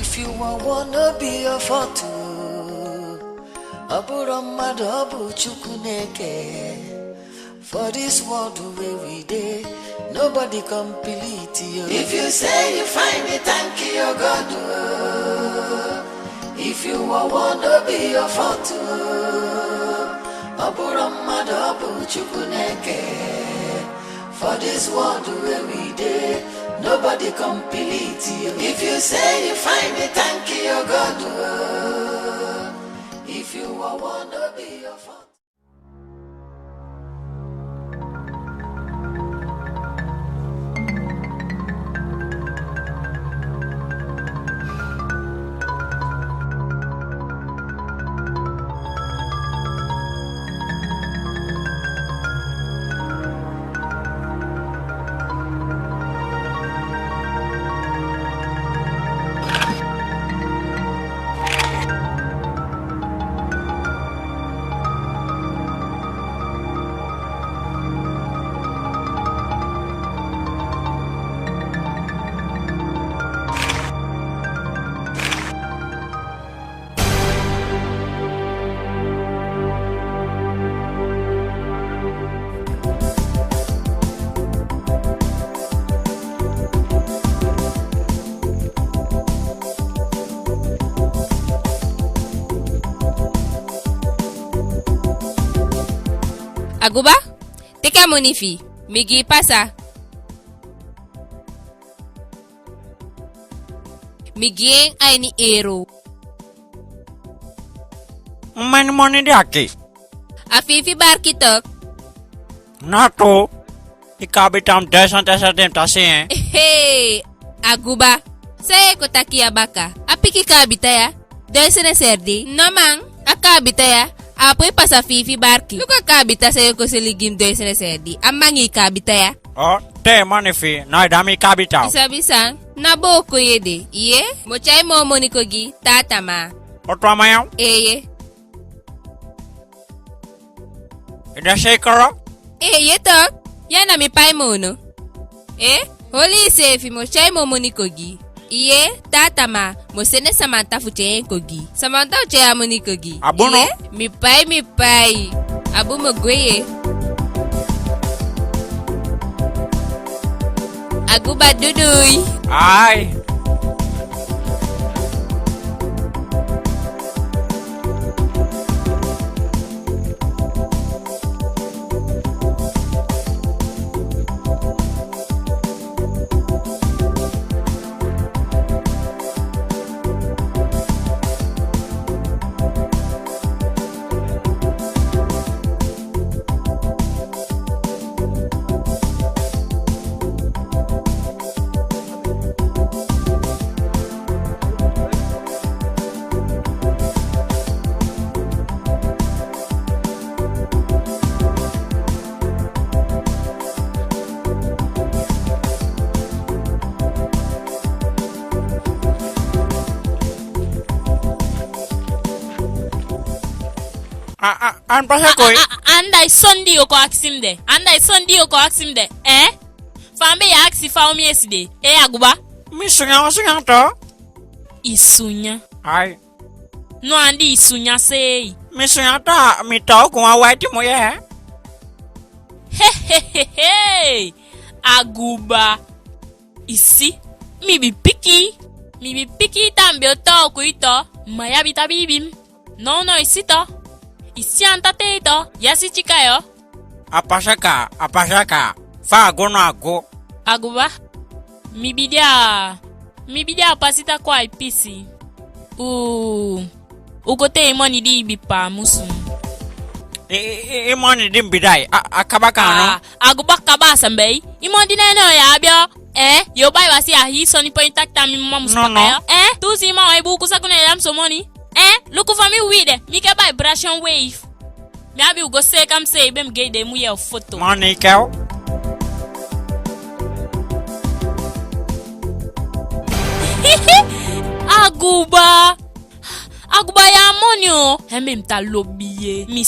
If you wanna be a photo, abura madabu chukuneke. For this world where we day, nobody complete you. If you say you find me, thank you, your God. If you wanna be a photo, abura madabu chukuneke. For this world where we day, nobody complete you. If you say you find me, thank you, your God. If you wanna be a photo. Aguba, teka monifi, migi pasa. Migi ay ni ero. Mani di aki. Afifi barkitok. Nato. Ikabi tam desa dem tasi Hey, Aguba, saya ko takia baka. Apiki kabita ya? Desa na serdi? Namang, akabita ya? Apoy pa sa Fifi Barki. Luka kabita sa'yo ko siligim doy sa sedi. Amangi kabita ya? Oh, te manifi. Na dami kabita. Isa-bisang, nabo ko yede. Iye? Mochay momo ni kogi, tatama. Otwa mayaw? Eye. Ida shakero? Eye to? Yan na mi pay mo no? Holy sefi mochay momo ni kogi. Iye, tatama, mo sene Samantha fuche kogi. Samantha uche amo ni kogi. Abu no? Mi pai. Abu mo gweye. Aguba duduy. Ay. An pasa koi. Andai sondi oko aksim de. Fambe ya aksi fa omi eside. Aguba. Misunya to. Isunya. Ay. No andi isunya sei. Misunya ta mi tau ko awati mo ye. Hey. Aguba. Isi. Mi bi piki tambe to ku ito. Maya bitabibim. No isi to. Isi antate ito. Yasi chika yo. Apasaka. Fa gono ago. Aguba. Mi bidia pasita kwa ipisi. Ugote imoni di bipa musu. Imoni di bidai. Akabaka no. Aguba kabasa mbei. Imoni neno ya abio. Yo bai wasi ahi soni point takta mi mama musu pakayo. Tu si ma ibu kusakuna yam so money. Look for me with it. Me ke vibration wave. Me abi ugo say come say bem gay de mu ye photo. Money cow. Aguba ya money. Heme mta lobiye. Mi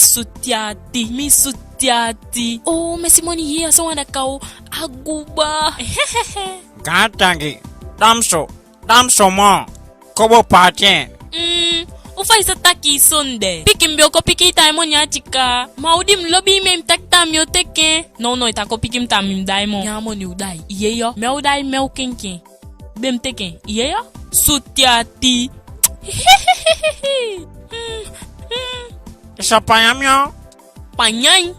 sutiati. Oh, mesi money here so wanda kao. Aguba. Gatangi. Damso mo. Kobo patien. Ufa isa taki sonde. Pikim bioko piki taimo nya chika. Maudim lobby mem tak tam yo teke. No itako pikim tamim daimo. Nyamo ni udai. Iye yo. Me udai me ukenke. Bem teke. Iye yo. Sutiati. Isa payam yo. Panyay.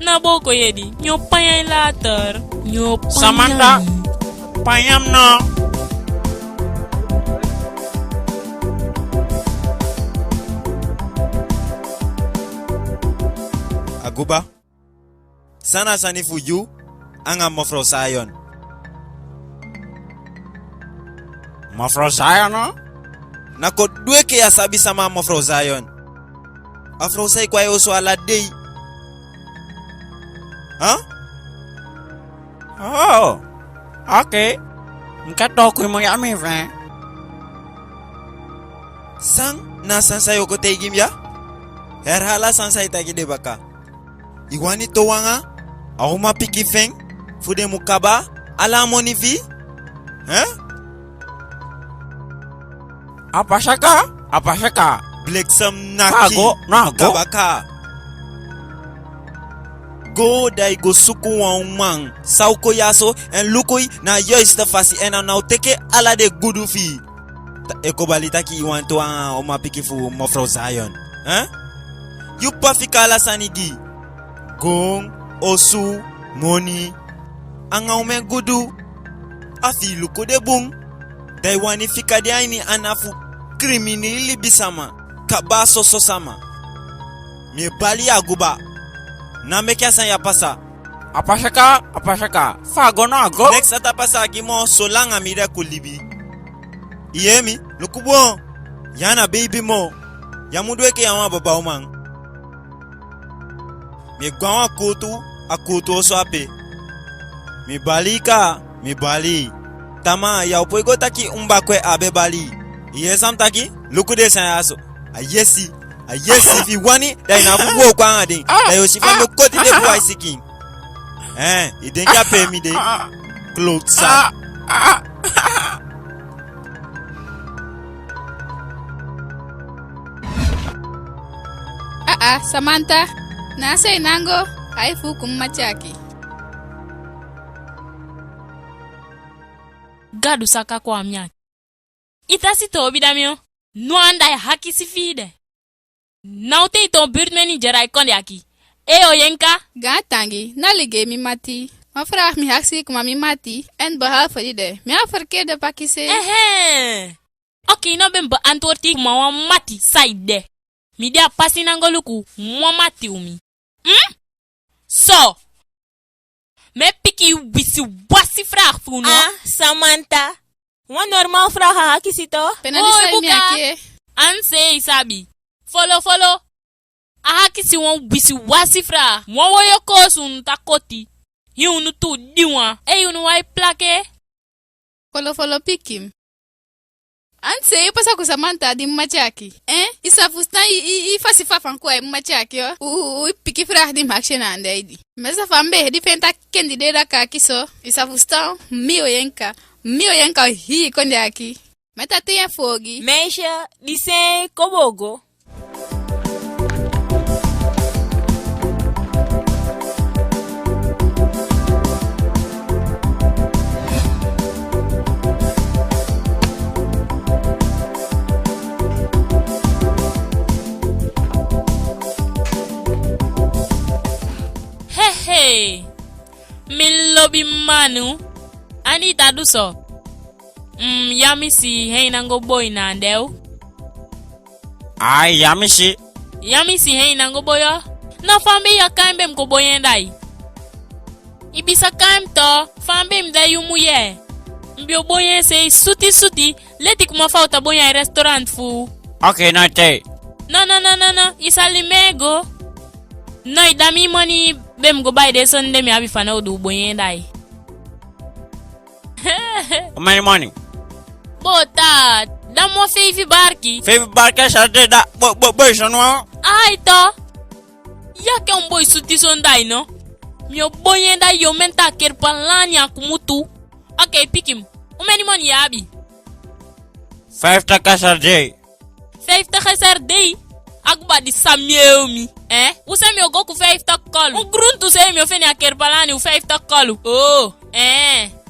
Naboko yedi. Nyo panyay later. Nyo panyay. Samantha. Payam no. Aguba, sana sani fuju, anga mofro sayon. Mafro Zion no? Nako dweke ya sabi sama mofro sayon. Afro say kwa yoso ala day. Huh? Oh. Okay. Nkato ko mo yami friend. Sang na sansa yoko teigim ya? Herhala sansa itagi de baka. Iwani to wanga? Ahuma piki feng? Fude mukaba? Ala monifi? Huh? Apa saka? Bleksam naki. Nago. Kabaka. Go dai go suku wa umang. Sauko yaso en lukoi na yoista fasi ena na uteke ala de gudu fi. Eko balita ki iwan to wanga oma piki fu mofro Zion. Huh? You pafika ala sanigi. Gong, osu, money. Anga ume gudu. Afi luko de bung. Dai wani fika de aini anafu kriminili bisama. Kabaso sosama. Me bali Aguba. Na mekya san ya pasa. Apa saka? Fago nago. Next ata pasa agimo solanga mire kulibi. Iyemi, lukubo. Yana baby mo. Yamudweke yawa baba umang. Mi gwawa kotu akoto so ape. Mi bali. Tama ya upoigo taki umbakwe abe bali. Iye sam taki lukude sanyaso. Ayesi fi wani da ina fugo kwa ade. Da yoshifa me koti de boy siking. Idenja pay mi de clothes sa. Samantha. Nasa inango haifu kumachaki. Gadu saka kwa mnyaki. Itasi to bidamio. Nuanda ya haki sifide. Naute ito buurt meni jerai konde aki. Eo yenka. Gatangi, nalige mi mati. Ma vraag mi haksi kuma mi mati. En behalve die de. Mi ha verkeerde pakise. Oké, no ben beantwoord ik ma mati saide. Mi dia pasi nangoluku. Mwa mati umi. So. Me piki wisi wasi vraag voor no. Samantha. Wan normaal vraag haki sito? Penalisa mi ake. Anse isabi. Follow. Ahaki si wan wisi wasi vraag. Mwa woyo kosun takoti. Yunu tu diwa. Yunu wai plake. Follow pikim. Anse yo pasa ku Samantha di machaki. Isa fustan i fasi fafan ko machaki yo. U piki vraag di makshena andedi. Mesa fambe di fenta kendi de da ka kiso. Isa fustan mio yenka hi konde aki. Meta te fogi. Meisje, die zijn kobogo. Hey. Mi lobi manu. Anita do so. Yamisi hey nango boy na ndeu. Ai, yamisi hey nango boyo. Na fambe ya kaimbe mko boyendai. Ibisa kaim to, fambe mda yumuye. Mbio boyen say suti, leti kuma fauta boyen restaurant fu. Okay, no te. No, isali mego. No, idami money bem go buy de sonde mi abi fana odu boyendai. How many money? Bota, damo feifi barki. Favorite barca shade da boy sonwa. Ai to. Yake un boy suti sondai no. Mio boyenda yo menta kerpalani akumutu. Okay, pick him. How many money ya abi? 50 kasarde. 50 kasarde. Aguba di samyeumi. Usa mi ogoku 50 kolu. Gruntu se mi ofeni akerbalani u 50 kolu. Oh,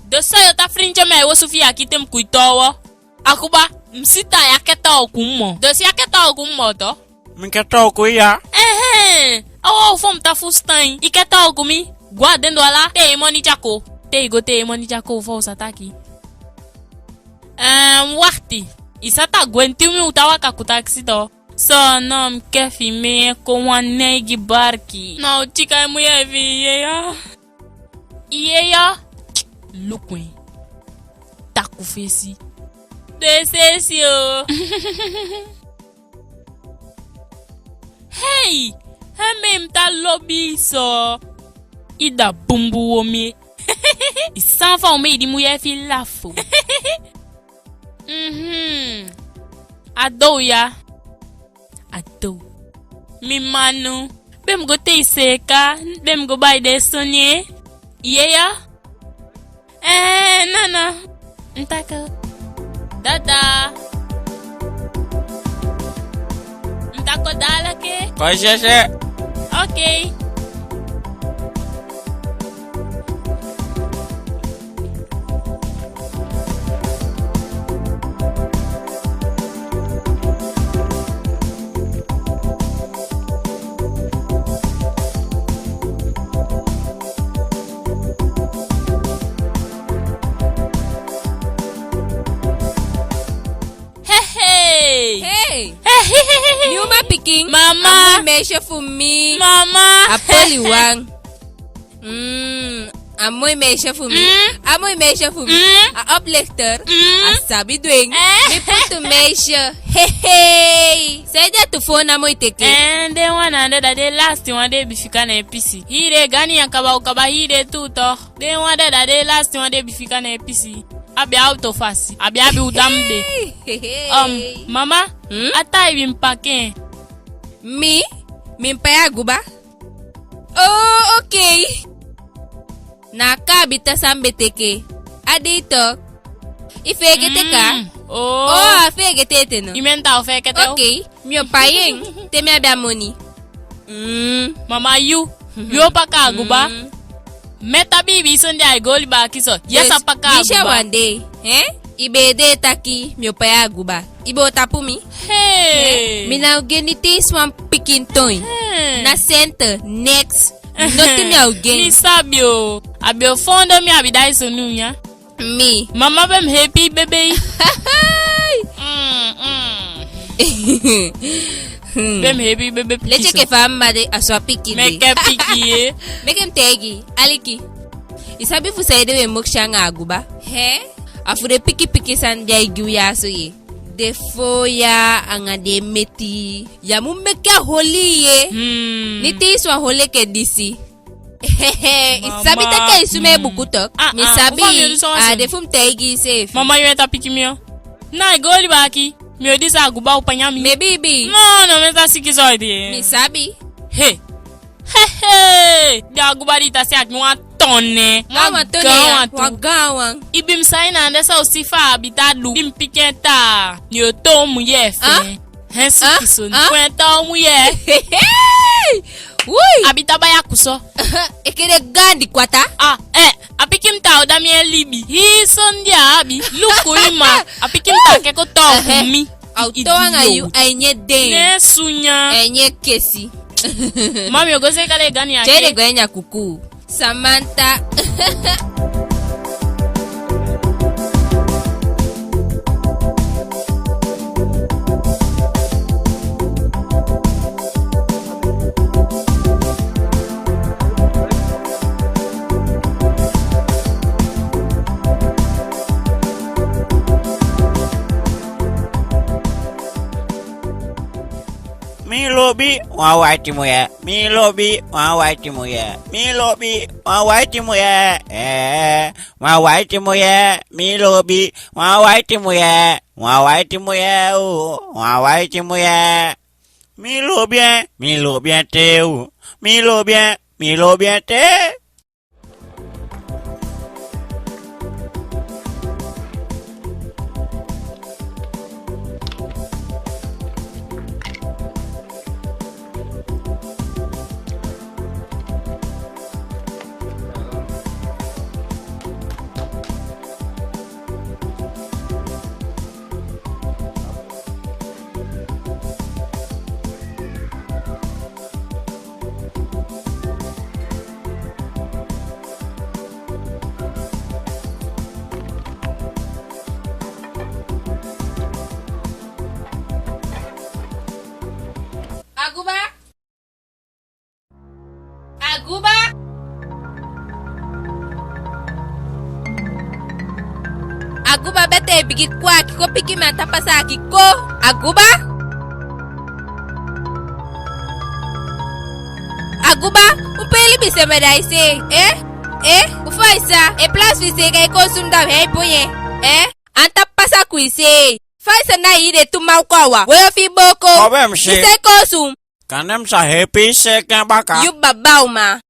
dosa yo ta frinche me wo Sofia kitem kuitowo. Aguba, msita yaketa okummo. Dosi yaketa okummo to. Minketa okuya. Awo fom ta fustain. Iketa okumi. Guardendo ala te money chako. Te money chako fo sataki. Wachti. Isata gwentimi utawa kakutaksi to. So no kefi me ko wanegi barki. No chika mu yevi yeya. Yeya. Lukwe. Takufesi. Desesio. Hey, hemem ta lobby so. Ida bumbu womi. Isanfa ome idi mu yefi lafo. Ado ya. Ado. Mi manu. Bem go te seka. Bem go buy de sonye. Yeah. Nana. Ntaka. Dada. Ntako dala ke? Kosheshe. Okay. Nyuma picking. Mama. Amoy measure for me. Mama. Apoli wang. Amoy measure for me. Amoy measure for me. A uplichter. A sabi doing. Me put to measure. Hey. Say that to phone amoy take. And then one another the last one day bifika na PC. Hire gani yakaba ukaba hire tuto. Then one that the last one day bifika na PC. Abi auto fasi. Abi udambe. Mama. Ata ibi mpake. Me mpaya Aguba. Oh, okay. Nakabita sambeteke. Adito. Ifegete ka. Oh, afegete no. Imenta ofekete. Okay. Mio payeng. Teme abia money. Mama you paka Aguba. Meta bibi sonde ay goli ba kiso. Yes apaka Aguba. Misha one day. Ibede taki mio paya Aguba. Ibo tapu mi. Hey. Mina ugenite swam pikintoy. Na center next. Nothing mi ugen. Mi sabio. Abio fondo mi abidai sonunya. Me. Mama bem happy baby. Bem happy baby. Leche ke famba de aswa piki de. Meke piki. Mekem tegi. Aliki. Isabi fu saide we mokshanga Aguba. Afure piki san dia igu ya so ye. De foya anga de meti. Ya mumeke holi ye. Niti swa hole ke disi. Isabi take isume bukutok. Misabi de fum tegi safe. Mama yeta piki mio. Na goli baki. Mio disa Aguba upanyami. Me bibi. No, meta siki zoidi. Misabi. Hey. De Aguba dita se ak mwa tonne. Wagawang. Ibim saina andesa usifa abitadu. Bim piketa. Yo to muyefe. Hensi kiso. Kwenta muye. Wui. Abitaba kuso. Ekere gandi kwata. Apikim ta odami elibi. Hi sondia abi. Luku ima. Apikim ta keko to mi. Autoanga yu ainye den. Ne sunya. Ainye kesi. Mami ogose kale gani ake. Chere gwenya kuku. Samantha. Milobi wawaiti moya. Milobi wawaiti moya. Milobi wawaiti moya. Wawaiti moya. Milobi wawaiti moya. Wawaiti moya. Wawaiti moya. Milobien teu. Milobien te. Aguba bete bigit kwa kiko piki mata pasa kiko. Aguba? Aguba, upeli bise medaise. Ufaisa, plus vise ga konsum da hei boye. Anta pasa kuise. Faisa na ide tumaukawa. Wewe fi boko. Obemshi. Ise konsum. Kanem sa happy second baka. You babauma.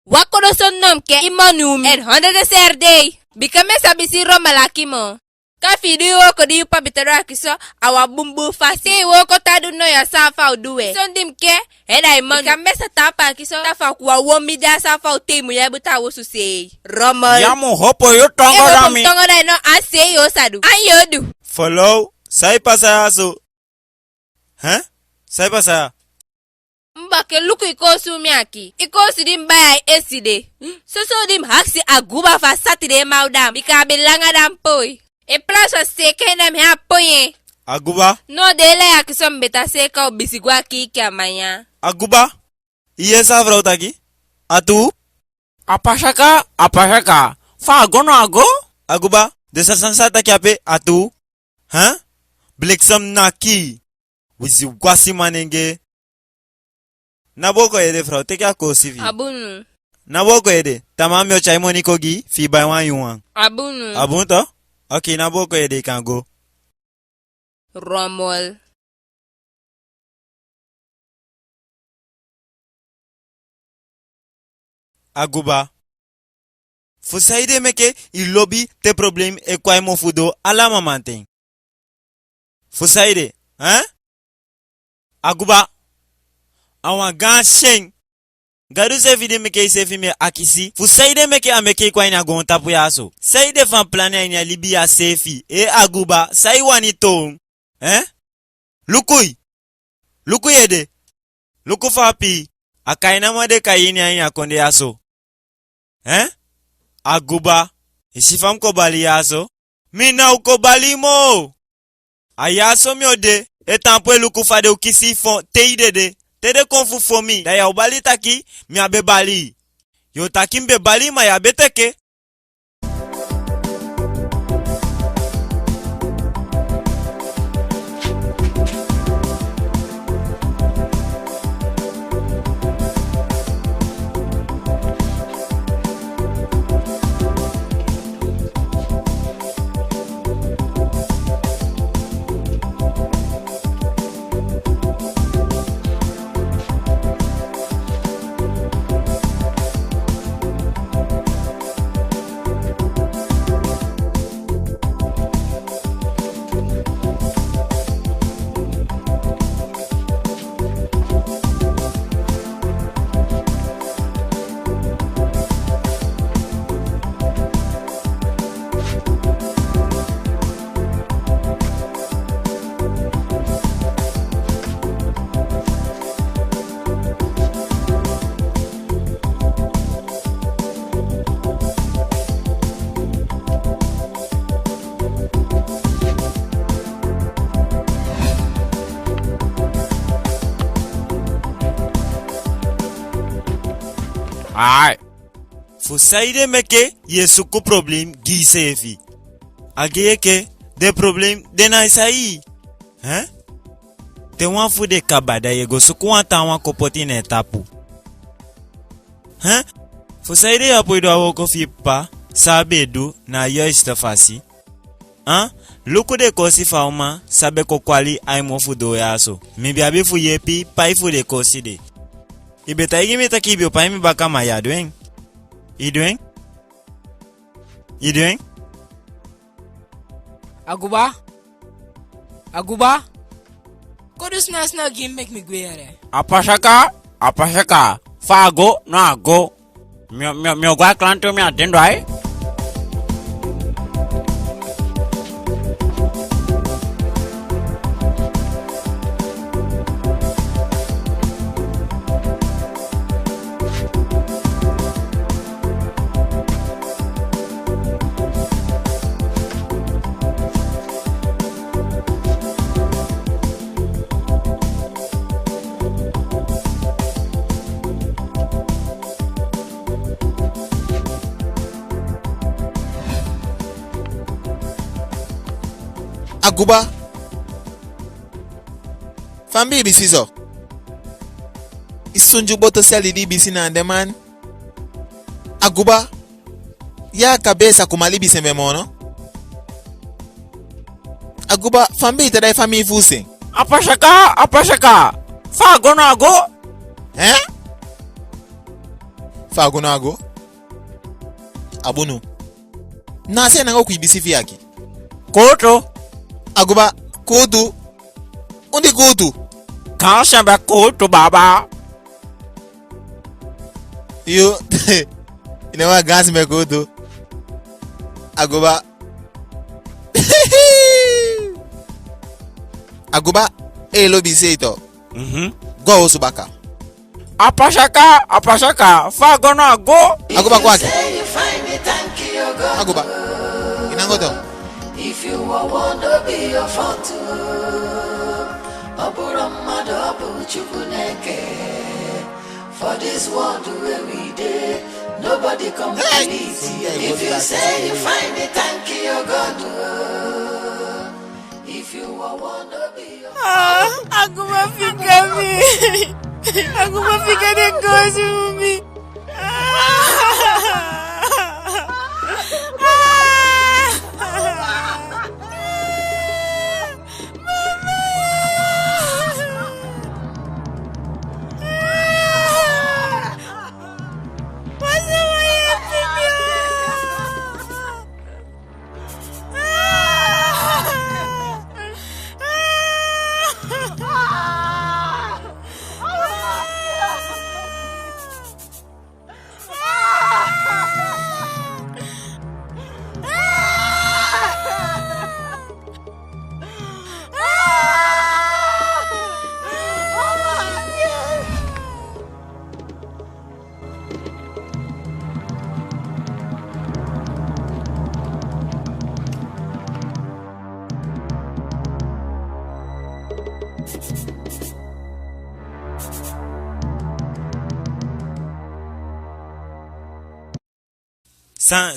Wakodo son nom ke imonum en 100 serde. Bikame sabisi ro malaki mo. Ka fidi woko di upa bitara kiso awa bumbu fasi woko tadu no ya safa uduwe. Sondim ke ena imonu. Bikame sa tapa kiso tafa kuwa womida safa utemu ya buta wosu se. Romol. Yamu hopo yo tongo rami. Tongo na no ase yo sadu. Ayodu. Follow. Sai pasa aso. Sai pasa. Mbake luku ikosu miaki. Ikosu dim baya eside. Soso dim haksi Aguba fa Saturday maudam. Bika belanga dam poi. E plaso seke nam ha poye. Aguba. No dele ya kisom beta seka obisigwa kiki amanya. Aguba. Iye sa vrauta ki. Atu. Apashaka. Fa ago no ago? Aguba. Desa sansata ki ape. Atu. Bliksam naki. Wisi wasi manenge. Naboko ede frau. Teke ako sivi. Abunu. Naboko ede. Tamam yo chai moni kogi. Fi by one yuan. Abunu. Abun to? Okay, naboko ede can go. Romol. Aguba. Fusaide meke il lobby te problem e kwa mo fudo ala mamanteng. Fusaide, Aguba. Awan gan sheng. Gadu se vide meke se fi me akisi. Fusaide meke ameke kwa ina gon tapu yaso. Saide fan plane ina libya sefi. Aguba, sai wani tong. Lukui. Lukui ede. Luku fapi. Akaina mwade kayini ina konde yaso. Aguba. Isifam ko bali yaso. Mina uko bali mo. Ayaso miode. Etampo luku fade ukisi fon teidede. Tede konfu fomi. Da ya ubali taki. Mi abe bali. Yo taki mbe bali ma ya beteke. Ai. Fusaide meke ye suku problem gi sefi. Ageke de problem de na isai. Te wan fu de kabada ye go suku wan ta wan kopoti na etapu. Fusaide ya poido awo kofi pa sabedu na yo istafasi. Luku de kosi fauma sabe ko kwali ai mo fu do yaso. Mi biabe fu yepi pai fu de kosi de. Ibeta igi meta kibio pa imi baka ma ya doing. You doing? Aguba? Kodu snel game make me go here. Apashaka. Fa ago no ago. Mi ogwa klanto mi atendo ai. Aguba. Fambi bisizo. Isunju boto seli di bisina ande man. Aguba. Ya kabesa kumali bisembe mono. Aguba fambi tada fami fuse. Apashaka. Fago no ago. Fago no ago. Abunu. Na se nango kuibisi fiaki. Koto. Aguba kotu. Undi kotu. Kansa koto baba. Yo. Inawa gas me kotu. Aguba. Aguba elo biseito. Go osubaka. Apashaka. Fago no ago. Aguba kwake. Aguba. Inangoto. If you want to be a fatu, for this world every day, nobody completes you. If you say you find it, thank you, God. If you want to be a Aguba fica me. Aguba fica negócio me.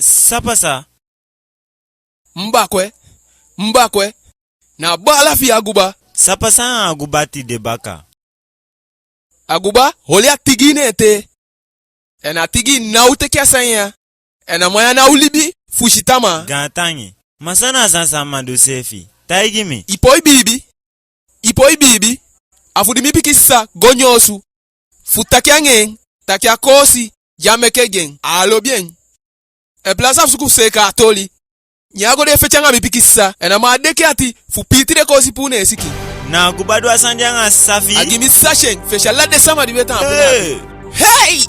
Sapasa. Mbakwe. Na bala fi Aguba. Sapasa Aguba ti debaka. Aguba, holia tigi nete. Ena tigi na uteke sanya. Ena moya na ulibi fushitama. Gantangi. Masana sansa mando sefi. Taigi mi. Ipoi bibi. Afudi mi pikisa gonyosu. Futakia ngeng. Takia kosi. Jameke geng. Alo bien. E plaza fuku seka atoli. Nyago de fechanga mi pikisa. Ena maadeke ati fupitire kosi pune esiki. Na Aguba do asanjanga safi. Agimi sashen. Fesha la de sama di beta Hey!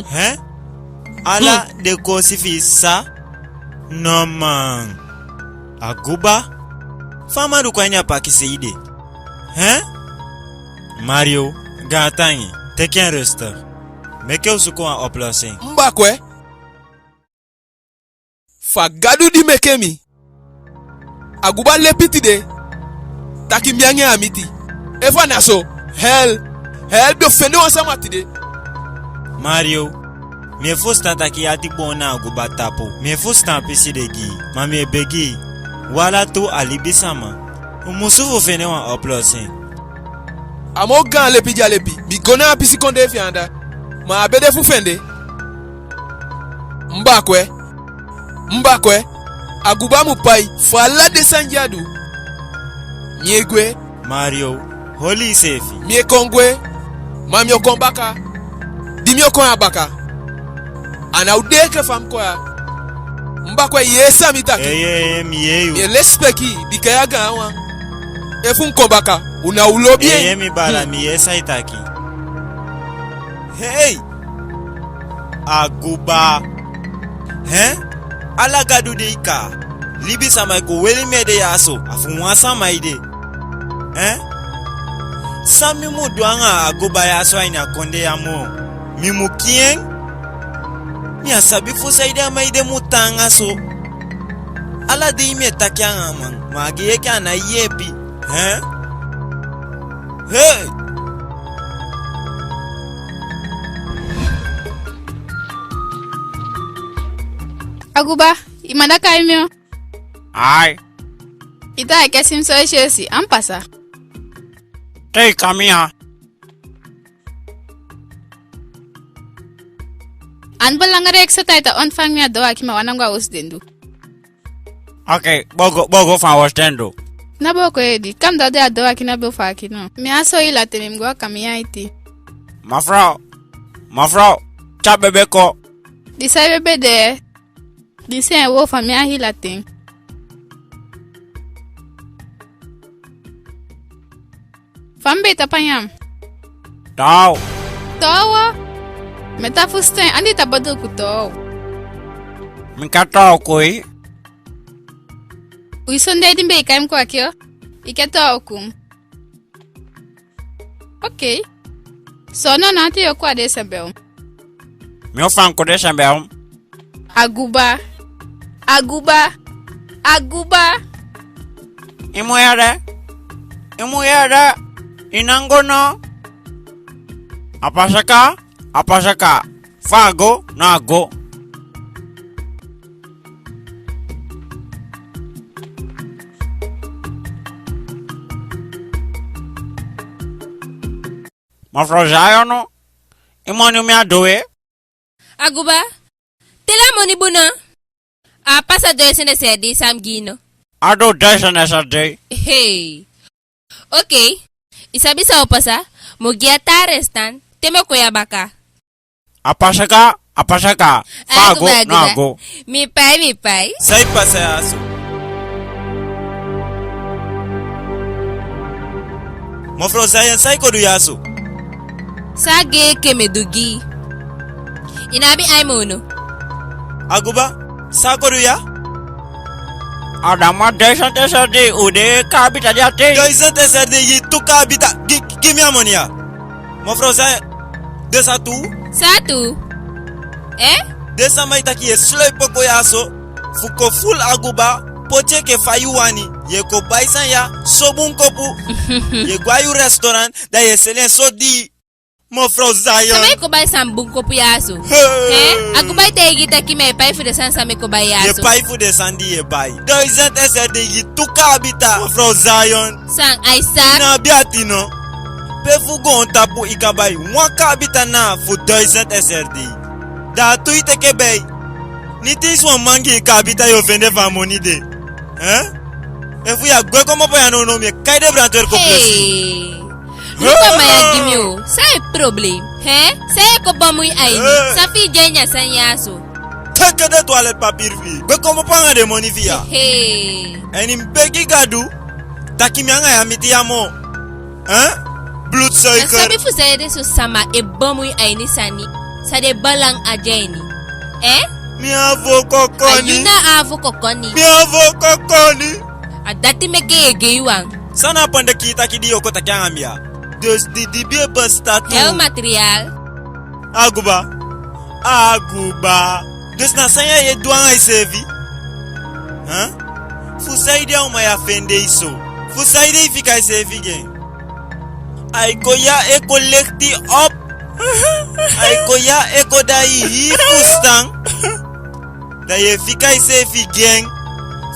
Hey! Ala de kosi fi sa? No man. Aguba? Fama du kwanya pakiseide. Mario, Gantangi, take un rester. Meke usuko en oplossing. Mbakwe. Fagadu di mekemi. Aguba lepitide. Takimbiange amiti. Efa naso. Hell do fende wansama tide. Mario, me fos tantaki ati bona Aguba tapo. Me fos tampisi de gi. Mami begi. Wala to alibisama. Umusufu fende wan oplossing. Amo gan lepi dia lepi. Bigona apisi konde fianda. Ma abede fu fende. Mbakwe. Aguba mupai. Fala de sanjadu. Nyegwe. Mario, holy safe. Mie kongwe. Mami okombaka. Dimi okoyabaka. Ana udeke fam koya. Mbakwe yesa mitaki. Miyeyu. Mie lespeki. Bikayaga awa. Efu mkombaka. Una ulobie. Mi bala mi yesa itaki. Hey! Aguba. Ala gadu de ika. Libi sama ko weli mede yaso. Afu wansa maide. Sami mu duanga Aguba yaso ina konde yamo. Mi mukien. Mi asabi fusaide maide mutanga so. Ala de ime takyanga man. Magi kana yepi. Hey! Aguba, imanda kaimyo. Ai. Ita ke sim so Chelsea, an pasa. Hey, come here. An belangare exercise ta on fang mi doa kima wanangwa usdendu. Okay, bogo fa wastendo. Na boko edi, kam da de adoa kina bo fa kino. Mi aso ila te mgwa kamia iti. Mafrau, cha bebe ko. Di sai bebe de. Di sai wo fa mi ahila ting. Fambe tapanyam. Tau. Tawa. Meta fusten andi tabado kuto. Minkato koi. Uisonde dimbe ikaim kwa kyo. Iketa okum. Okay. So no nati yo kwa de sembel. Mi ofan ko de sembel. Aguba. Imuyere. Inangono. Apasaka. Fago nago. Mafrozayono. Imoni mi adoe. Aguba, tela moni buna. A pasa dois na sede samgino. Ado desa nessa day. Hey. Okay. Isabi sa opasa, mugia tarestan, teme kuya baka. Apasaka. Fago Aguba. nago. Mi pai. Sai pasa yaso. Mafrozayan sai ko du yaso. Sage kemedugi. Inabi ay mono. Aguba, sa ko du ya? Adama desa day ude kabita dia te. Doisent SRD yi tuka habita. Give me money ya. Mafrozayan, desa tu? Satu. Desa maita ki e sloi poko yaso. Fuko full Aguba. Poche ke fayuwani. Ye ko baisan ya. Sobun kopu. Ye gwayu restaurant. Da ye selen so di. Mafrozayan. Samay ko ba sambung ko puyaso? Aguba te gita ki may pai fu de san samay ko ba Ye yaso? pai fu de sandi ye bai. Doisent SRD yi tuka habita. Mafrozayan. Sang ay sak. Na biati no. Pefu gon tapu ikabai. Waka habita na fu Doisent SRD. Da tu ite ke bay. Niti swan mangi ka habita yo vende va money de. Efu ya gwe komo po ya no me kaide branter ko plus. Hey. Luka maya gimyo. Say problem. Say ko ba muy ay ni. Safi jenya san yaso. Take de toilet papier fi. Gwe komo po nga de money fi ya. Hey. Eni mbeki gadu. Takimianga ya miti ya mo. Blood sugar. Sabi fu say de so sama e ba muy ay ni sani. Sa de balang ajeni. Mi avo kokoni. Ayuna avo kokoni. Mi avo kokoni. Adati meke egeiwang. Sana pande kita kidi yoko takiangamia. Dus di bie bastatu. Hel material. Aguba. Dus na sanya ye duanga isevi. Fusaide ya umaya fende iso. Fusaide ifika isevi gen. Aiko ya eko lekti up. Aiko ya eko dai hi fustang. Da ye fika isevi gen.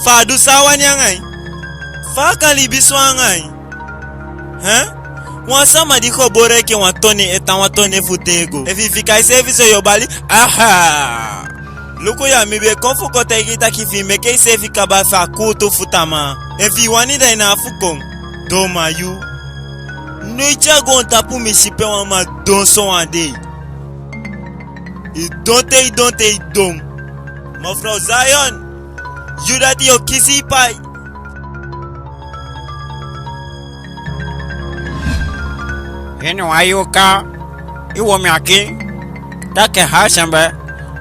Fadu sawa nyangai. Faka libiswa ngai. Wansama di ko bore ke watone etan watone futego. Efi fika isevi so yobali. Aha. Luko ya mibe konfu kote igita kifi meke isevi kaba fa kuto futama. Efi wani da ina afukong. Doma yu. Noicha gon tapu misipe wama don so ande. I don't. Mafrau Zion. You that yo kisi pai. Yeni wayuka. Iwo miaki. Take hasembe.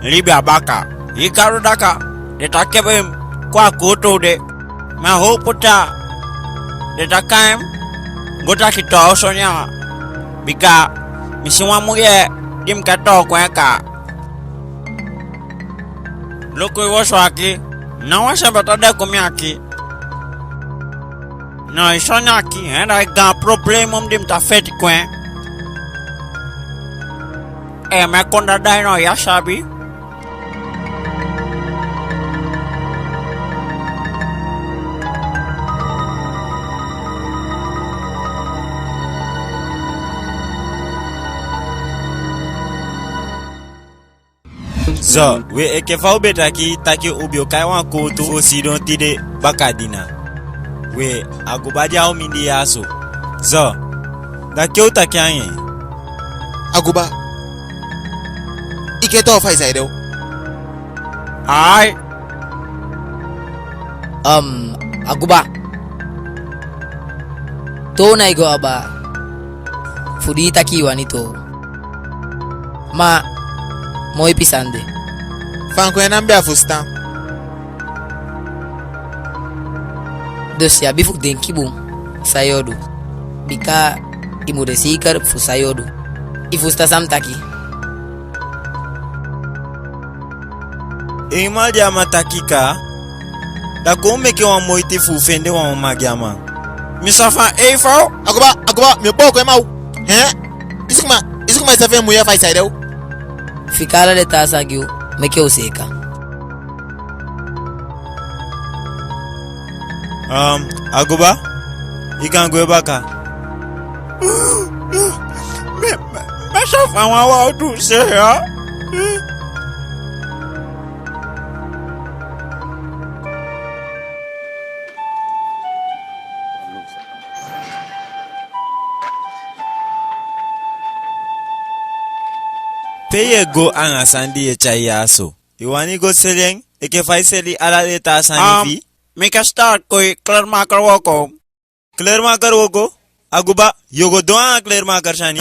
Libya baka. Ikaru daka. Detakebe kwa kuto de. Mahoputa. Detakaim. Gota kito sonya. Bika. Misiwa muye. Dim kato kweka. Loko iwoswaki. Na wasembe tode kumiaki. No, isonyaki. And I got problem dim ta feti kwen. Me konda dino yasabi. Zo, we eke fa ube taki ubio kai wan koto fo si don tide bakadina. We Aguba dia o mindi yaso. Zo, da ke o taki anye. Aguba. Ike to fa isaide o. Ai. Aguba. To na igo aba. Fudi taki wanito. Ma moi pisande. Fanko enambe afustan. Dus ya bifuk denki bum sayodo. Bika imude sikar fu sayodo. Ifusta samtaki. Ima dia matakika. Da kome ke wan moiti fu fende wan magyama. Misafa Eifo. Aguba, mi poko emau. Isukuma isafe muya fa isaide o. Fikala de tasa gyu meke useka. Aguba, ikan go baka. Misafa wa tu se ya. Peye go an asandi e chai yaso. Iwani go seleng, eke fai seli ala de ta asandi fi. Mika start koi clear marker woko. Clear marker woko? Aguba, yogo doan clear marker shani.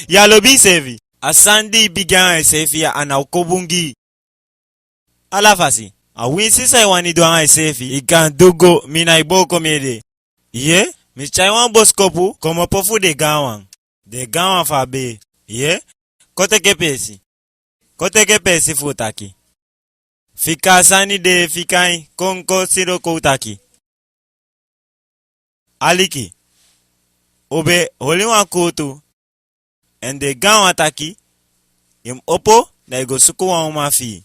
Ya lobi sevi. Asandi bigan e sefi ya ana ukobungi. Ala fasi. Awin sisa iwani doan e sefi. Ikan dugo mina iboko mede. Ye? Mi chai wan boskopu komo pofu de gawan. De gawan fa be. Ye? Kote ke pesi futaki. Fika sani de fikai konko siro koutaki. Aliki. Obe holiwa kutu. En de gawa taki. Im opo na igo suku wa umafi.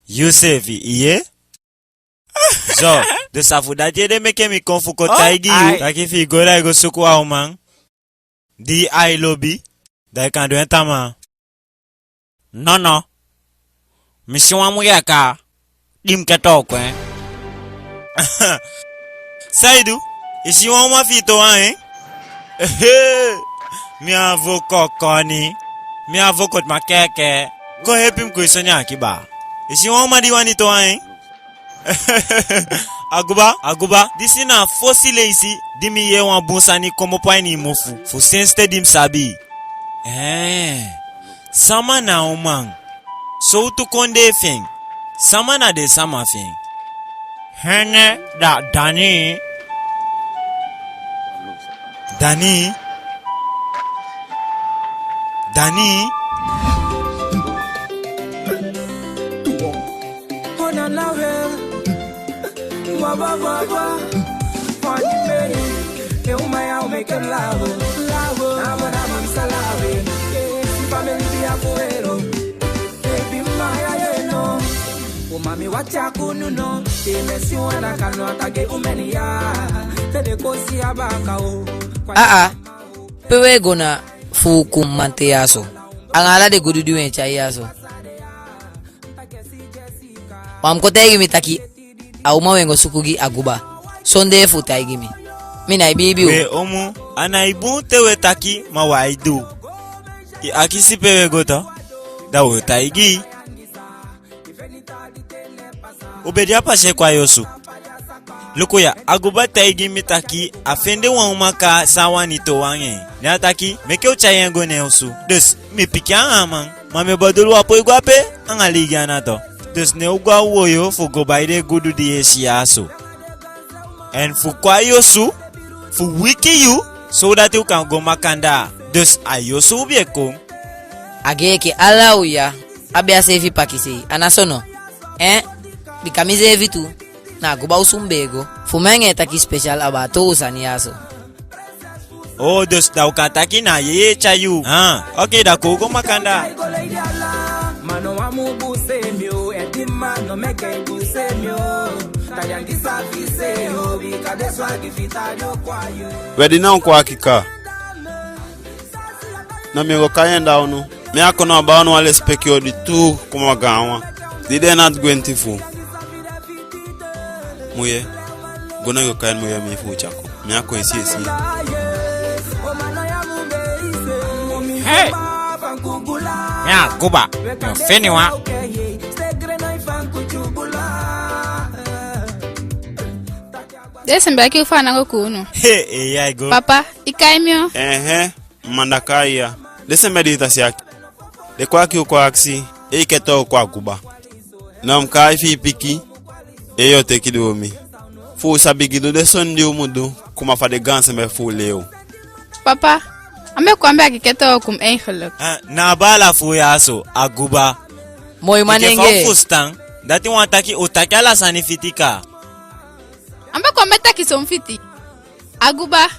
Yusefi iye? Zo, de safu da jede meke mi konfu kotaigi yu. Taki fi gora igo suku wa umang. Di ai lobby. Da ikandu entama. No. Misiwa muyaka. Dim ketokwe. Saidu, isi wa uma fito wa Mi avoko koni. Mi avoko makeke. Ko hepim kuisonya kiba. Isi wa uma diwani to wa Aguba, disi na fosile isi. Dimi ye wan bunsani komo pa ni mofu. Fu senste dim sabi. Sama na umang. So tu konde feng. Sama na de sama feng. Hene da Dani. Dani. Mami wacha kununo imesiona kanu atage umenia tede kosi abaka o pewe gona fuku mante yaso angala de gududu en chai yaso pamkote gimi taki au mawengo sukugi Aguba sonde futai gimi mina ibibi we omu anaibu tewe taki mawaidu I akisi pewe gota da wo taigi Obedia pashe kwa yosu. Lukuya, Aguba taigi mitaki afende wa umaka sawa nito wange. Nyataki, meke uchayengo ne osu. Dus, mi piki amang. Mame badulu wapo igwape, angaligi anato. Dus ne ugwa uwoyo fugo baide gudu diye siyaso. En fukwa yosu, fu wiki you, so that you can go makanda. Dus ayosu ubieko. Ageke ala uya, abia sefi pakisi, anasono. Bikamize vitu na Aguba usumbego fumenge taki special abato usani yaso. Oh, dus da ukataki na ye chayu. Okay, da kogo makanda. Mano wa mubu semyo etima no meke busemyo. Tayangisa fiseo bikadeswa gifitario kwayo. Wedi na kwa hakika. Na migo kayenda onu. Miako na baonu wale spekio di tu kumagawa. Did they not going to fool? Muye, gonna go kind muye me fu chako. Me a kwen si. Hey! Me Aguba, no finiwa. Desse mbaki ufana ngo kuno. Hey, I go. Papa, ikaimyo. Mandakaya. Desse medita siak. De kwa ki kwa aksi, keto kwa Aguba. Nam kai fi piki. Yo teki do mi. Fu sabigido de sondi umudu kuma fa de ganse me fu leo. Papa, ame kwambia kiketo kum eigenlijk. Na bala fu yaso Aguba. Mooi manenge. Ike fa fustan, dati wantaki utaki ala sanifitika. Ame kwambia taki somfiti. Aguba,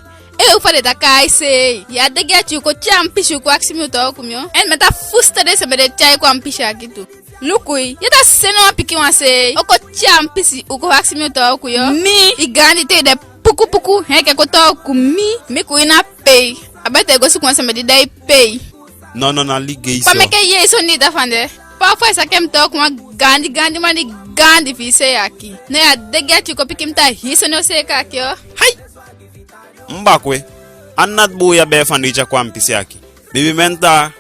ufade takai se. Ya dege chuko champishu kwa aksimi uto kumyo. En meta fusta de sebede chai kwa mpisha kitu. Lukui, yata seno piki wanse. Oko champisi uko aksimi uto kuyo. Mi, igandi te de puku heke koto ku mi kuina pay. Abete go suku wanse medida I pay. No, lige iso. Pa meke ye so ni dafande. Pa fo isa kem to kuma gandi fi se yaki. Ne ya dege chuko piki mta hiso no se kakyo. Hai! Mbakwe, annat buya be fandicha kwa mpisi yaki. Bibi menta,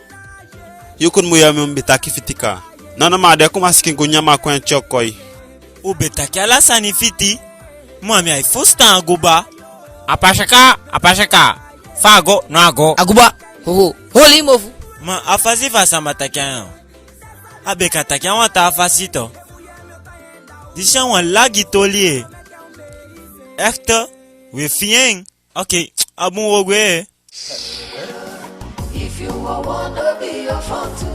yukun muya mbitaki fitika. Nana ma de kuma skin kunyama kwen chokoi. Ubetaki ala sanifiti? Mwami ay fusta Aguba. Apashaka. Fago, no ago. Aguba, holy movu. Ma afasi fasamba takian. Abeka takian wata afasito. Dishan wan lagi tolie. Echte, we fien. Okay, abun wogwe. If you wanna be a photo,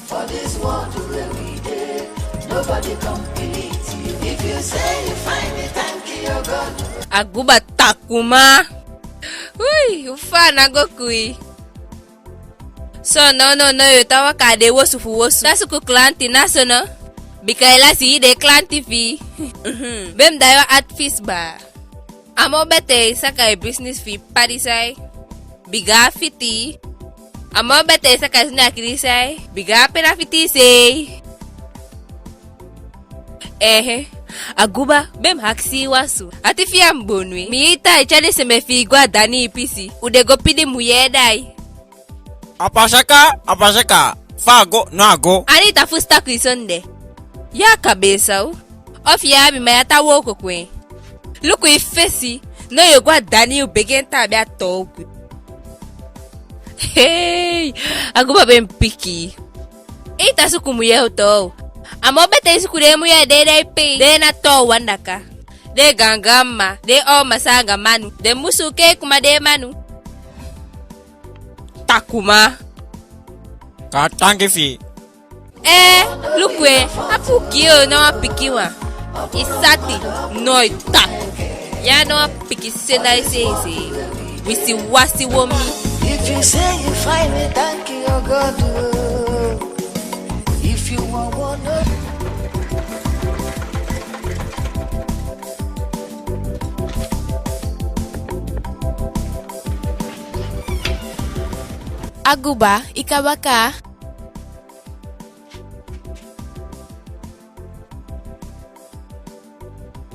for this world every day, nobody complete you. If you say you find it, thank you, God. Aguba takuma. Ui, ufana gokui. So no, yotawa kade wosu. Dasu ku klanti naso no. Bikaila si de klanti fi. Bem dayo at fees ba. Amo bete saka business fee parisai. Biga fiti. Amo bete saka suna kirisai. Biga pera fiti say. Aguba bem haksi wasu. Ati fi ambonwe. Miita ichade seme fi gwa dani ipisi. Udego pidi muyedai. Apashaka. Fago, no ago. Ani tafusta kwisonde. Ya kabesa o. Ofia mi mayata woko kwe. Luku ifesi. No yogwa dani ubegenta abia toku. Hey, Aguba bem piki. Ita suku muye uto. Amo bete suku de muye de pe. De na to wandaka. De gangama. De o masanga manu. De musuke kuma de manu. Takuma. Katangi fi. Lukwe. Apu kio no apikiwa. Isati. No itaku. Ya no apiki sena ise. Wisi wasi womi. If you say you find it, thank you, God. If you wanna. Aguba, ikabaka.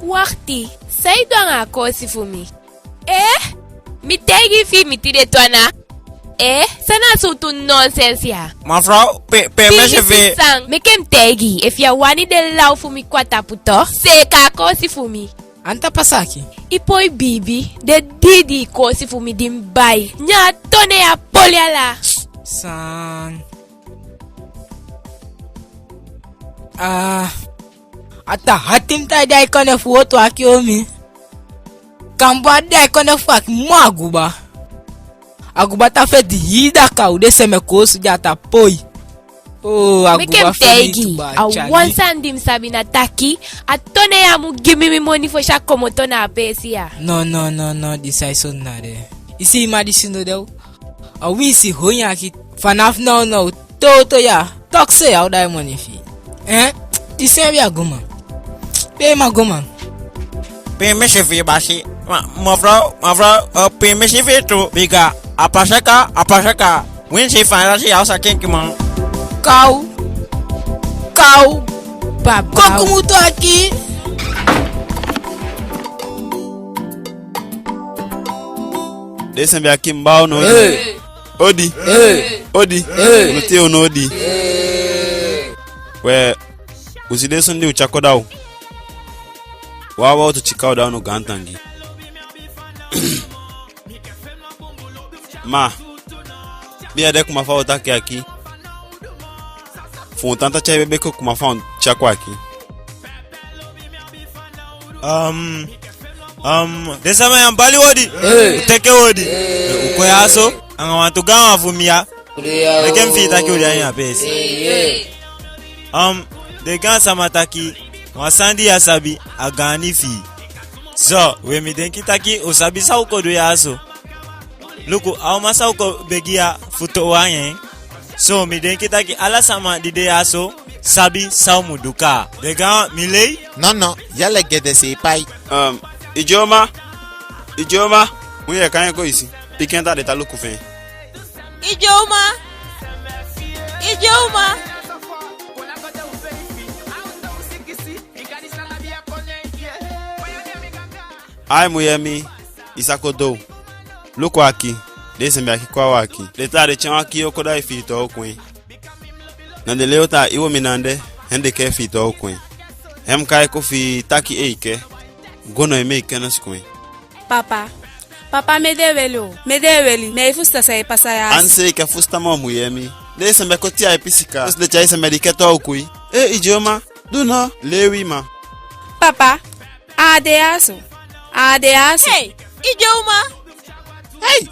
Wakti, say do nga kosi fumi. Mi tegi fi mi tide twana. Sana sutu nonsense ya. Mafrau, pe me cheve. Sang, me kem tegi. If ya wani de lau fumi kwata puto, se ka kosi fumi. Anta pasaki. Ipoi bibi, de didi kosi fumi dimbai. Nya tone ya poliala. San. Ata hatim ta dai kone foto akiomi. Kamba dai kone fak mo Aguba. Aguba ta fe di hida ka ude seme kosu jata poi. Oh, Aguba tegi. I want sandim sabina taki. Atone ya mu give me money for shakomoto na pesi ya. No, this is so nade. Isi madisino de. A wisi honya ki fanaf no. Toto ya. Talk say how that money fi. This is Aguma. Pay my goma. Pe me cheve bashi. Mafrau, pe me cheve tu. Biga, apashaka. Win she find out she house a kinky man. Kau. Babau. Kok mutu aqui? Desse be aqui mbao no. Odi. Odi. Mute ono odi. We uside sonde uchako dau. Wawa to chikao dau no gantangi. Ma. Bia de kuma fa otake aqui. Fon tanta chai bebe ko kuma fa chako aqui. Desa me ambali wodi. Uteke wodi. Ukoyaso anga watu gawa vumia. Lekem fita ki uri anya pesi. De gansa mataki wasandi asabi agani fi. So, we mi denki taki osabi sa uko do yaso. Luku au masa uko begia futo wanye. So mi denki taki ala sama dide yaso sabi saumu duka. De gan milei? Non, yale gede se pai. Idioma, muye kanye ko isi. Pikenta de taluku fe. Idioma. Ai muye mi isakodo. Luko aki, dese mbe aki kwa waki. Leta de chan waki yokoda ifito okwen. Nande leota iwo minande hende ke fito okwen. Hem kai kofi taki eike. Gono eme ikena skwen. Papa me deweli, me fusta sai pasaya. Anse ke fusta mo muyemi. Dese mbe kotia episika. Os de chai se mediketo okui. Idioma, duna lewi ma. Papa, adeaso. Hey,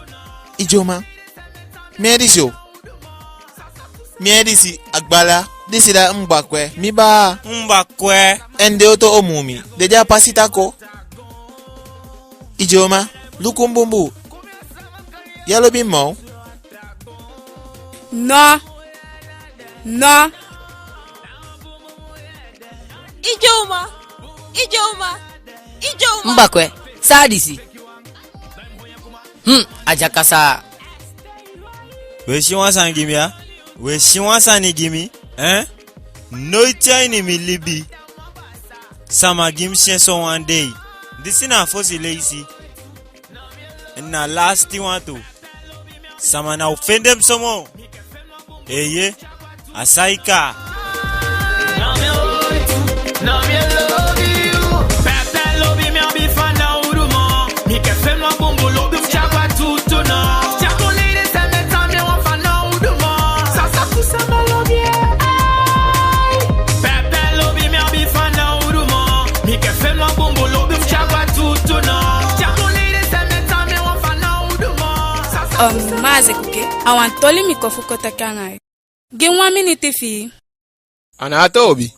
Idioma. Medisi agbala. Disi da mbakwe. Miba. Mbakwe. Ende oto omumi. Deja pasitako. Idioma. Lukumbumbu. Yalo bimo. No. Idioma. Mbakwe, sadisi. Ajakasa. We she wants an gimme ya? We she wants an gimme? No tiny me libi. Sama gim she so one day. This in a fossil lazy. And na last thing want to. Sama na offend them some more. Yeah. Asaika. Maze kuke, awantoli mikofuko takangai. Gen 1 minute fi. Anata obi.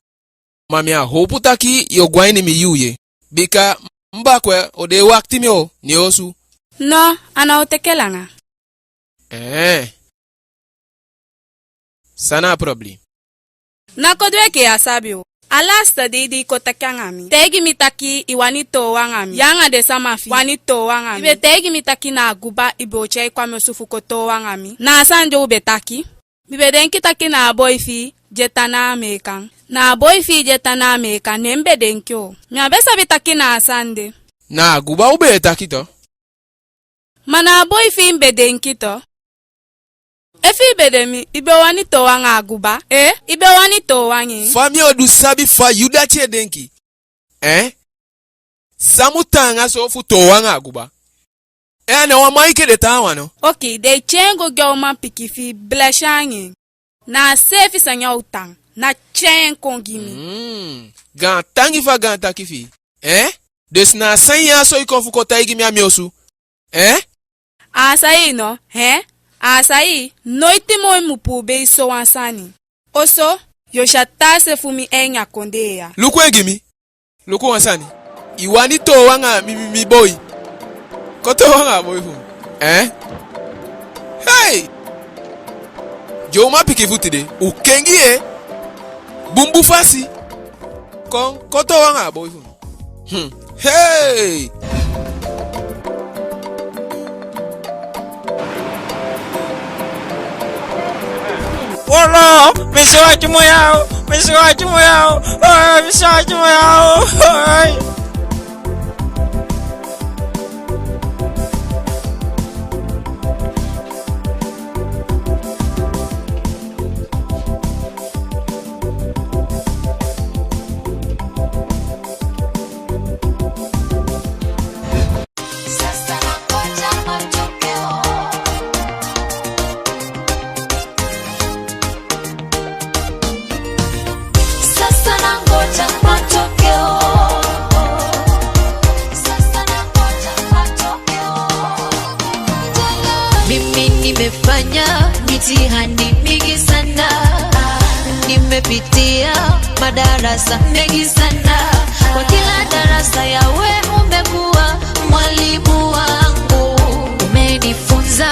Mami a hopu taki yo gwaini mi yuye. Bika mbakwe ode wakti mi o ni osu. No, ana otekelanga. Sana problem. Nakodwe ke asabio. Alasta di kotakangami. Tegi mitaki iwanito wangami. Yanga de samafi wanito wangami. Ibe tegi mitaki na Aguba iboche kwa mesufuko to wangami. Na asanje ubetaki. Bibe denki taki na boyfi jetana Amerikan. Na boyfi jetana Amerikan nembe denkyo. Miabesa bitaki na asande. Na Aguba ubetaki to. Mana boyfi mbe denki to. Efi bedemi ibe wanito wanga Aguba. Ibe wanito wangi. Fami odu sabi fa yudache denki. Samutanga so fu to wanga Aguba. Na wa maike de tawano. Okay, de chengo gyauma pikifi bleshangi. Na sefi sanya utang. Na chen kongimi. Gantangi fa gantakifi. Des na sanya so ikofu kota igimi amiosu. Asai no, Asai, noiti moi mupube iso wansani. Oso, yoshatase fumi enya kondea. Luku egimi. Luku wansani. Iwani to wanga mi boy. Koto wanga boy fu. Hey! Joma piki futide. Ukengi Bumbu fasi. Koto wanga boy fu. Hey! Wolo, misiwachi moyao, misiwachi moyao, misiwachi moyao. Mimi nimefanya mitihani mingi sana, nimepitia madarasa mengi sana. Kwa kila darasa yawe umekuwa mwalimu wangu. Umenifunza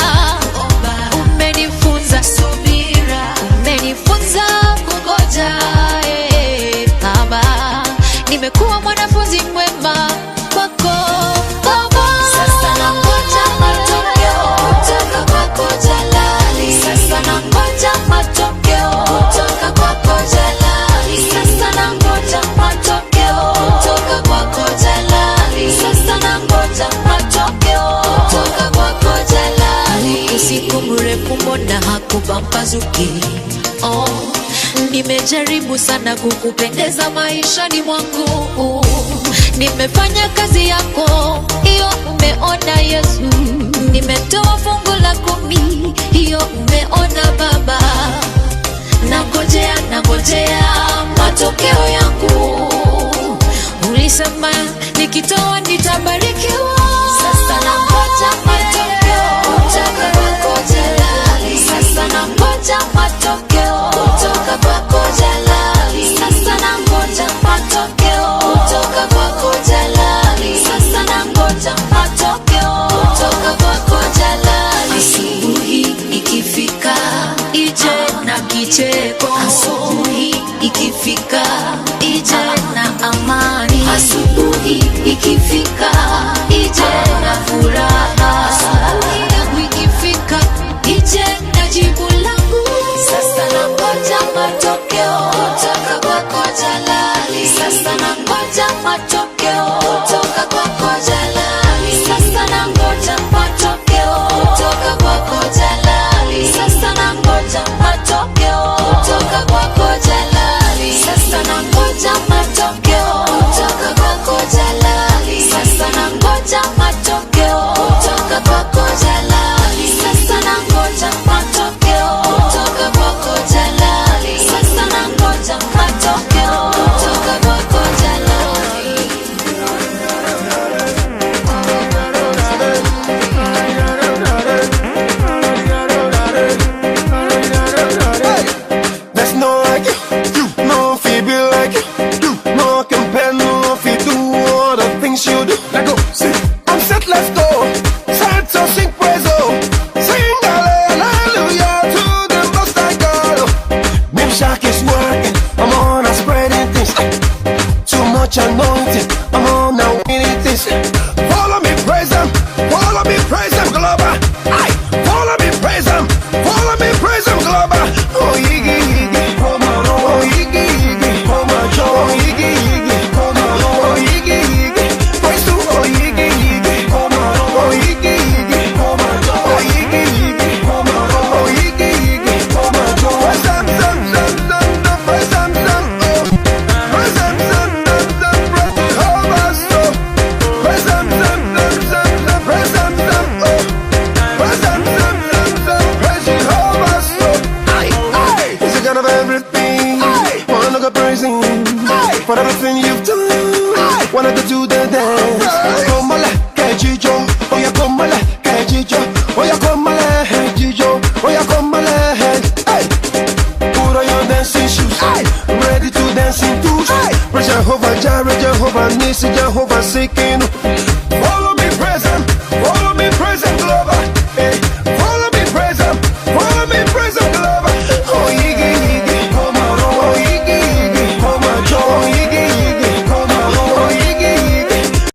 subira, umenifunza kungoja. Baba, nimekuwa mwanafunzi mwema kwako Baba. Sasa nangoja matokeo kutoka kwako Jalali. Sasa nangoja matokeo kutoka kwako Jalali. Sasa nangoja matokeo kutoka kwako Jalali. Sasa nangoja matokeo kutoka kwako Jalali. Usiku mrefu mbona hakupambazuki? Nimejaribu sana kukupendeza maishani mwangu. Nimefanya kazi yako, hiyo umeona Yesu. Nimetoa fungu la 10, hiyo umeona Baba. Nangojea matokeo yangu. Ulisema nikitoa nitabarikiwa. Sasa nangoja matokeo kutoka kwako Jalali. Sasa nangoja matokeo kutoka kwako Jalali. Sasa nangoja matokeo kutoka kwako Jalali. Sasa nangoja matokeo kutoka kwako Jalali. Asubuhi ikifika ije na kicheko. Asubuhi ikifika ije na amani. Asubuhi ikifika ije na furaha. Asubuhi yangu ikifika ije na jibu langu. Sasa nangoja matokeo kutoka kwako Jalali. Sasa nangoja matokeo kutoka kwako Jalali. Sasa nangoja matokeo kutoka kwako Jalali. Sasa nangoja matokeo kutoka kwako Jalali. Sasa nangoja matokeo kutoka kwako Jalali. Sasa nangoja matokeo kutoka kwako Jalali. Sasa nangoja matokeo kutoka kwako Jalali. Sasa nangoja matokeo kutoka kwako Jalali. There's no like you, no feeble like you, no compare, no fit do all the things you do. Let go, sing. I'm set, let's go. Set to sing praise, oh. Sing hallelujah to the Most High God. Mimshak is working. I'm on and spreading things. Too much anointing. I'm on now winning things. Follow me, praise them. Follow me, praise them, global. Aye. Follow me, praise them. Follow me, praise them, global. Oh, Iggy, Iggy. Oh, Iggy, Iggy. Oh, Iggy, Iggy. Oh, Iggy, Iggy. Praise to oh, Iggy, Iggy. Oh, Iggy, Iggy. Oh, Iggy, Iggy. Oh, Iggy, Iggy. Praise them, praise them, oh. Praise them, praise Jehovah, so. Praise them, praise them, oh. Praise them, praise Jehovah, so. Aye. He's the God of everything. Wanna look up praising for everything you've done. Wanna go to the dance. Come on, Kejijo. Oh yeah, come on, Kejijo. Oh yeah, come on, Kejijo. Oh yeah, come on, hey. Put on your dancing shoes. Ready to dance in twos. Praise Jehovah Jireh, Jehovah Nisi, Jehovah Sik.